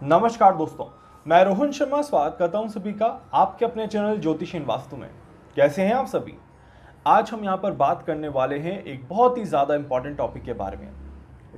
नमस्कार दोस्तों, मैं रोहन शर्मा स्वागत करता हूं सभी का आपके अपने चैनल ज्योतिषीन वास्तु में। कैसे हैं आप सभी? आज हम यहां पर बात करने वाले हैं एक बहुत ही ज़्यादा इंपॉर्टेंट टॉपिक के बारे में।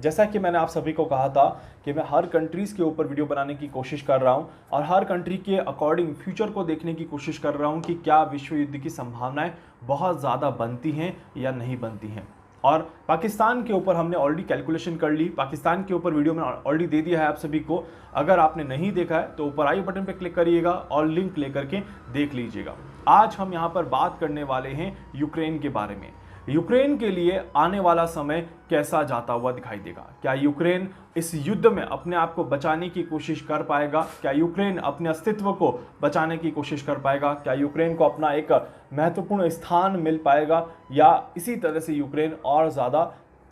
जैसा कि मैंने आप सभी को कहा था कि मैं हर कंट्रीज़ के ऊपर वीडियो बनाने की कोशिश कर रहा हूं और हर कंट्री के अकॉर्डिंग फ्यूचर को देखने की कोशिश कर रहा हूं कि क्या विश्व युद्ध की संभावनाएं बहुत ज़्यादा बनती हैं या नहीं बनती हैं। और पाकिस्तान के ऊपर हमने ऑलरेडी कैलकुलेशन कर ली, पाकिस्तान के ऊपर वीडियो में ऑलरेडी दे दिया है आप सभी को। अगर आपने नहीं देखा है तो ऊपर आई बटन पर क्लिक करिएगा और लिंक लेकर के देख लीजिएगा। आज हम यहाँ पर बात करने वाले हैं यूक्रेन के बारे में। यूक्रेन के लिए आने वाला समय कैसा जाता हुआ दिखाई देगा? क्या यूक्रेन इस युद्ध में अपने आप को बचाने की कोशिश कर पाएगा? क्या यूक्रेन अपने अस्तित्व को बचाने की कोशिश कर पाएगा? क्या यूक्रेन को अपना एक महत्वपूर्ण स्थान मिल पाएगा, या इसी तरह से यूक्रेन और ज़्यादा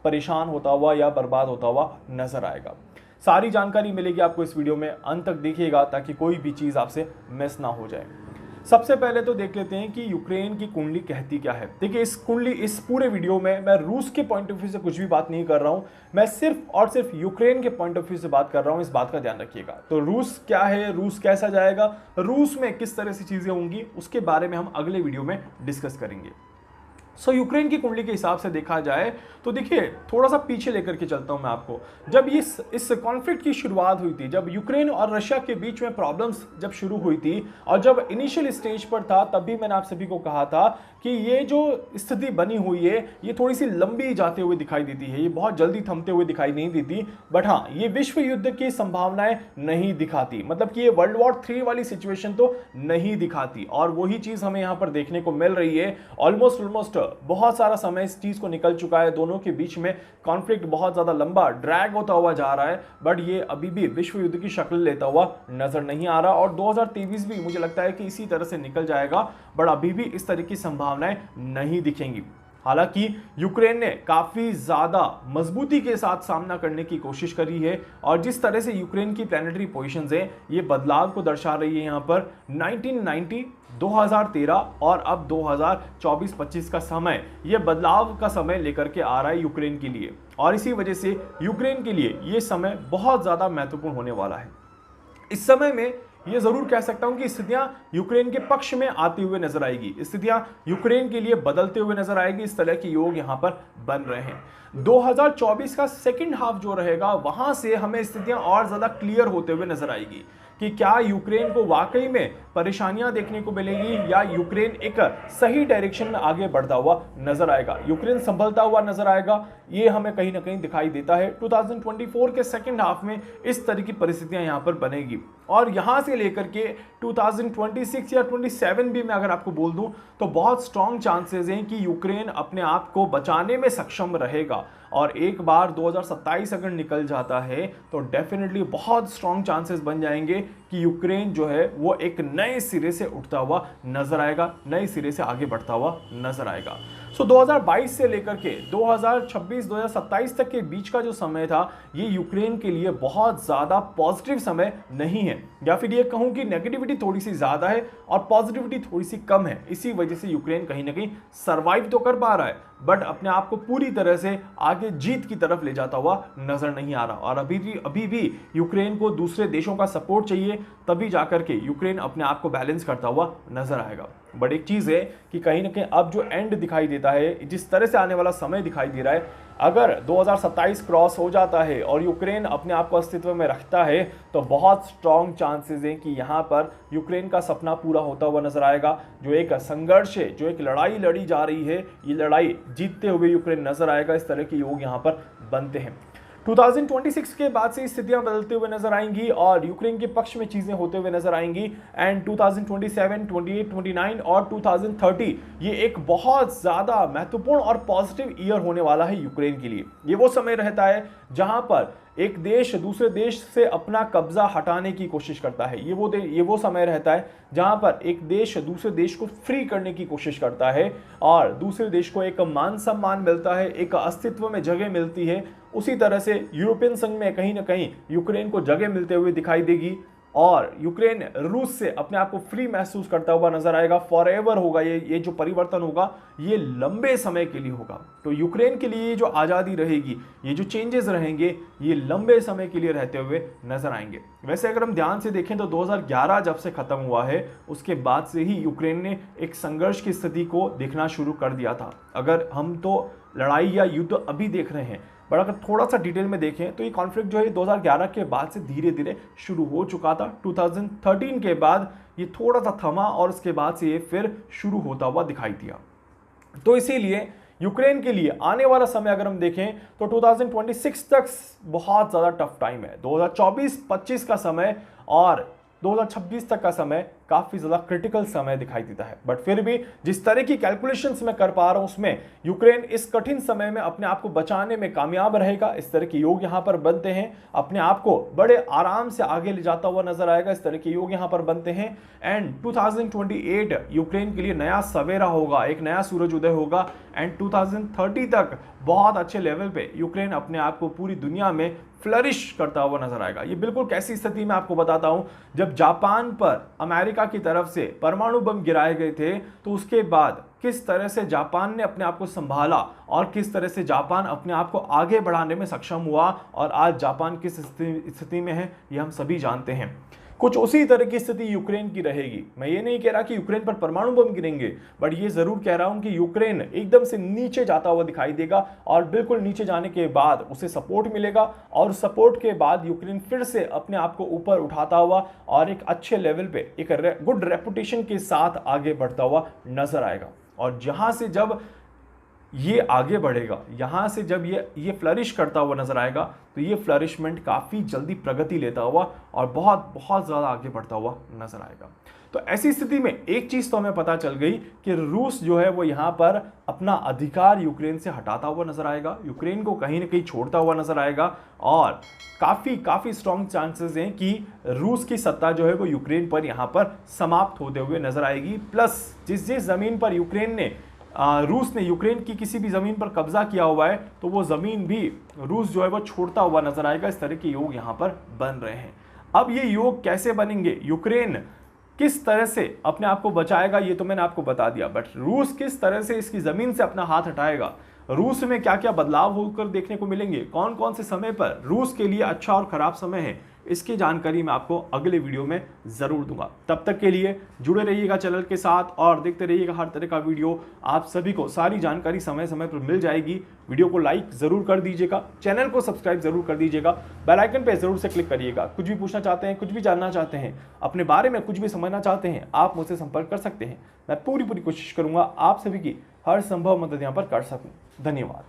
परेशान होता हुआ या बर्बाद होता हुआ नजर आएगा? सारी जानकारी मिलेगी आपको इस वीडियो में, अंत तक देखिएगा ताकि कोई भी चीज़ आपसे मिस ना हो जाए। सबसे पहले तो देख लेते हैं कि यूक्रेन की कुंडली कहती क्या है। देखिए, इस पूरे वीडियो में मैं रूस के पॉइंट ऑफ व्यू से कुछ भी बात नहीं कर रहा हूं, मैं सिर्फ और सिर्फ यूक्रेन के पॉइंट ऑफ व्यू से बात कर रहा हूं। इस बात का ध्यान रखिएगा। तो रूस क्या है, रूस कैसा जाएगा, रूस में किस तरह से चीजें होंगी, उसके बारे में हम अगले वीडियो में डिस्कस करेंगे। यूक्रेन की कुंडली के हिसाब से देखा जाए तो देखिए, थोड़ा सा पीछे लेकर के चलता हूं मैं आपको। जब इस कॉन्फ्लिक्ट की शुरुआत हुई थी, जब यूक्रेन और रशिया के बीच में प्रॉब्लम्स जब शुरू हुई थी और जब इनिशियल स्टेज पर था, तब भी मैंने आप सभी को कहा था कि ये जो स्थिति बनी हुई है ये थोड़ी सी लंबी जाते हुए दिखाई देती है, ये बहुत जल्दी थमते हुए दिखाई नहीं देती। बट हाँ, ये विश्व युद्ध की संभावनाएं नहीं दिखाती, मतलब कि ये वर्ल्ड वॉर 3 वाली सिचुएशन तो नहीं दिखाती। और वही चीज हमें यहाँ पर देखने को मिल रही है। ऑलमोस्ट बहुत सारा समय इस चीज को निकल चुका है, दोनों के बीच में कॉन्फ्लिक्ट बहुत ज्यादा लंबा ड्रैग होता हुआ जा रहा है, बट ये अभी भी विश्व युद्ध की शक्ल लेता हुआ नजर नहीं आ रहा। और 2023 भी मुझे लगता है कि इसी तरह से निकल जाएगा, बट अभी भी इस तरह की संभावनाएं नहीं दिखेंगी। हालांकि यूक्रेन ने काफी ज्यादा मजबूती के साथ सामना करने की कोशिश करी है, और जिस तरह से यूक्रेन की प्लैनेटरी पोजीशंस है ये बदलाव को दर्शा रही है। यहाँ पर 1990, 2013 और अब 2024-25 का समय, ये बदलाव का समय लेकर के आ रहा है यूक्रेन के लिए, और इसी वजह से यूक्रेन के लिए ये समय बहुत ज्यादा महत्वपूर्ण होने वाला है। इस समय में ये जरूर कह सकता हूं कि स्थितियां यूक्रेन के पक्ष में आती हुए नजर आएगी, स्थितियां यूक्रेन के लिए बदलते हुए नजर आएगी। इस तरह के योग यहां पर बन रहे हैं। 2024 का सेकंड हाफ जो रहेगा, वहां से हमें स्थितियां और ज्यादा क्लियर होते हुए नजर आएगी कि क्या यूक्रेन को वाकई में परेशानियां देखने को मिलेगी, या यूक्रेन एक सही डायरेक्शन में आगे बढ़ता हुआ नजर आएगा, यूक्रेन संभलता हुआ नजर आएगा। ये हमें कहीं ना कहीं दिखाई देता है। 2024 के सेकंड हाफ में इस तरह की परिस्थितियां यहां पर बनेगी, और यहां से लेकर के 2026 या 27 भी मैं अगर आपको बोल दूं तो बहुत स्ट्रॉन्ग चांसेस हैं कि यूक्रेन अपने आप को बचाने में सक्षम रहेगा। और एक बार 2027 अगर निकल जाता है तो डेफिनेटली बहुत स्ट्रॉन्ग चांसेस बन जाएंगे कि यूक्रेन जो है वो एक नए सिरे से उठता हुआ नजर आएगा, नए सिरे से आगे बढ़ता हुआ नजर आएगा। 2022 से लेकर के 2026-2027 तक के बीच का जो समय था, ये यूक्रेन के लिए बहुत ज्यादा पॉजिटिव समय नहीं है, या फिर ये कहूं कि नेगेटिविटी थोड़ी सी ज्यादा है और पॉजिटिविटी थोड़ी सी कम है। इसी वजह से यूक्रेन कहीं ना कहीं सर्वाइव तो कर पा रहा है, बट अपने आप को पूरी तरह से आगे जीत की तरफ ले जाता हुआ नजर नहीं आ रहा। और अभी भी यूक्रेन को दूसरे देशों का सपोर्ट चाहिए, तभी जाकर के यूक्रेन अपने आप को बैलेंस करता हुआ नजर आएगा। बट एक चीज है कि कहीं ना कहीं अब जो एंड दिखाई देता है, जिस तरह से आने वाला समय दिखाई दे रहा है, अगर 2027 क्रॉस हो जाता है और यूक्रेन अपने आप को अस्तित्व में रखता है, तो बहुत स्ट्रॉन्ग चांसेस हैं कि यहाँ पर यूक्रेन का सपना पूरा होता हुआ नजर आएगा। जो एक संघर्ष है, जो एक लड़ाई लड़ी जा रही है, ये लड़ाई जीतते हुए यूक्रेन नजर आएगा। इस तरह के योग यहाँ पर बनते हैं। 2026 के बाद से स्थितियां बदलते हुए नजर आएंगी और यूक्रेन के पक्ष में चीजें होते हुए नजर आएंगी। एंड 2027, 28, 29 और 2030 ये एक बहुत ज्यादा महत्वपूर्ण और पॉजिटिव ईयर होने वाला है यूक्रेन के लिए। ये वो समय रहता है जहां पर एक देश दूसरे देश से अपना कब्जा हटाने की कोशिश करता है। ये वो समय रहता है जहां पर एक देश दूसरे देश को फ्री करने की कोशिश करता है और दूसरे देश को एक मान सम्मान मिलता है, एक अस्तित्व में जगह मिलती है। उसी तरह से यूरोपियन संघ में कहीं ना कहीं यूक्रेन को जगह मिलते हुए दिखाई देगी। और यूक्रेन रूस से अपने आप को फ्री महसूस करता हुआ नजर आएगा। फॉरएवर होगा ये जो परिवर्तन होगा ये लंबे समय के लिए होगा। तो यूक्रेन के लिए जो आज़ादी रहेगी, ये जो चेंजेस रहेंगे, ये लंबे समय के लिए रहते हुए नजर आएंगे। वैसे अगर हम ध्यान से देखें तो 2011 जब से खत्म हुआ है उसके बाद से ही यूक्रेन ने एक संघर्ष की स्थिति को देखना शुरू कर दिया था। अगर हम तो लड़ाई या युद्ध अभी देख रहे हैं, बट अगर थोड़ा सा डिटेल में देखें तो ये कॉन्फ्लिक्ट जो है 2011 के बाद से धीरे धीरे शुरू हो चुका था। 2013 के बाद ये थोड़ा सा थमा और उसके बाद से ये फिर शुरू होता हुआ दिखाई दिया। तो इसीलिए यूक्रेन के लिए आने वाला समय अगर हम देखें तो 2026 तक बहुत ज़्यादा टफ टाइम है। 2024-25 का समय और 2026 तक का समय काफ़ी ज़्यादा क्रिटिकल समय दिखाई देता है। बट फिर भी जिस तरह की कैलकुलेशंस मैं कर पा रहा हूं उसमें यूक्रेन इस कठिन समय में अपने आप को बचाने में कामयाब रहेगा। इस तरह के योग यहां पर बनते हैं, अपने आप को बड़े आराम से आगे ले जाता हुआ नजर आएगा। इस तरह के योग यहां पर बनते हैं। एंड 2028 यूक्रेन के लिए नया सवेरा होगा, एक नया सूरज उदय होगा। एंड 2030 तक बहुत अच्छे लेवल पे यूक्रेन अपने आप को पूरी दुनिया में फ्लरिश करता हुआ नजर आएगा। ये बिल्कुल कैसी स्थिति में आपको बताता हूं, जब जापान पर अमेरिका की तरफ से परमाणु बम गिराए गए थे तो उसके बाद किस तरह से जापान ने अपने आप को संभाला और किस तरह से जापान अपने आप को आगे बढ़ाने में सक्षम हुआ और आज जापान किस स्थिति में है ये हम सभी जानते हैं। कुछ उसी तरह की स्थिति यूक्रेन की रहेगी। मैं ये नहीं कह रहा कि यूक्रेन पर परमाणु बम गिरेंगे, बट ये जरूर कह रहा हूं कि यूक्रेन एकदम से नीचे जाता हुआ दिखाई देगा और बिल्कुल नीचे जाने के बाद उसे सपोर्ट मिलेगा और सपोर्ट के बाद यूक्रेन फिर से अपने आप को ऊपर उठाता हुआ और एक अच्छे लेवल पे एक गुड रेपुटेशन के साथ आगे बढ़ता हुआ नजर आएगा। और जहां से जब ये आगे बढ़ेगा, यहाँ से जब ये फ्लरिश करता हुआ नजर आएगा तो ये फ्लरिशमेंट काफ़ी जल्दी प्रगति लेता हुआ और बहुत बहुत ज़्यादा आगे बढ़ता हुआ नजर आएगा। तो ऐसी स्थिति में एक चीज़ तो हमें पता चल गई कि रूस जो है वो यहाँ पर अपना अधिकार यूक्रेन से हटाता हुआ नजर आएगा, यूक्रेन को कहीं ना कहीं छोड़ता हुआ नजर आएगा और काफ़ी स्ट्रॉन्ग चांसेस हैं कि रूस की सत्ता जो है वो यूक्रेन पर यहाँ पर समाप्त होते हुए नजर आएगी। प्लस जिस ज़मीन पर रूस ने यूक्रेन की किसी भी ज़मीन पर कब्जा किया हुआ है तो वो ज़मीन भी रूस जो है वो छोड़ता हुआ नजर आएगा। इस तरह के योग यहाँ पर बन रहे हैं। अब ये योग कैसे बनेंगे, यूक्रेन किस तरह से अपने आप को बचाएगा ये तो मैंने आपको बता दिया, बट रूस किस तरह से इसकी ज़मीन से अपना हाथ हटाएगा, रूस में क्या क्या बदलाव होकर देखने को मिलेंगे, कौन कौन से समय पर रूस के लिए अच्छा और ख़राब समय है, इसकी जानकारी मैं आपको अगले वीडियो में ज़रूर दूंगा। तब तक के लिए जुड़े रहिएगा चैनल के साथ और देखते रहिएगा हर तरह का वीडियो। आप सभी को सारी जानकारी समय समय पर मिल जाएगी। वीडियो को लाइक ज़रूर कर दीजिएगा, चैनल को सब्सक्राइब ज़रूर कर दीजिएगा, बेल आइकन पे ज़रूर से क्लिक करिएगा। कुछ भी पूछना चाहते हैं, कुछ भी जानना चाहते हैं, अपने बारे में कुछ भी समझना चाहते हैं, आप मुझसे संपर्क कर सकते हैं। मैं पूरी कोशिश करूँगा आप सभी की हर संभव मदद यहाँ पर कर सकूँ। धन्यवाद।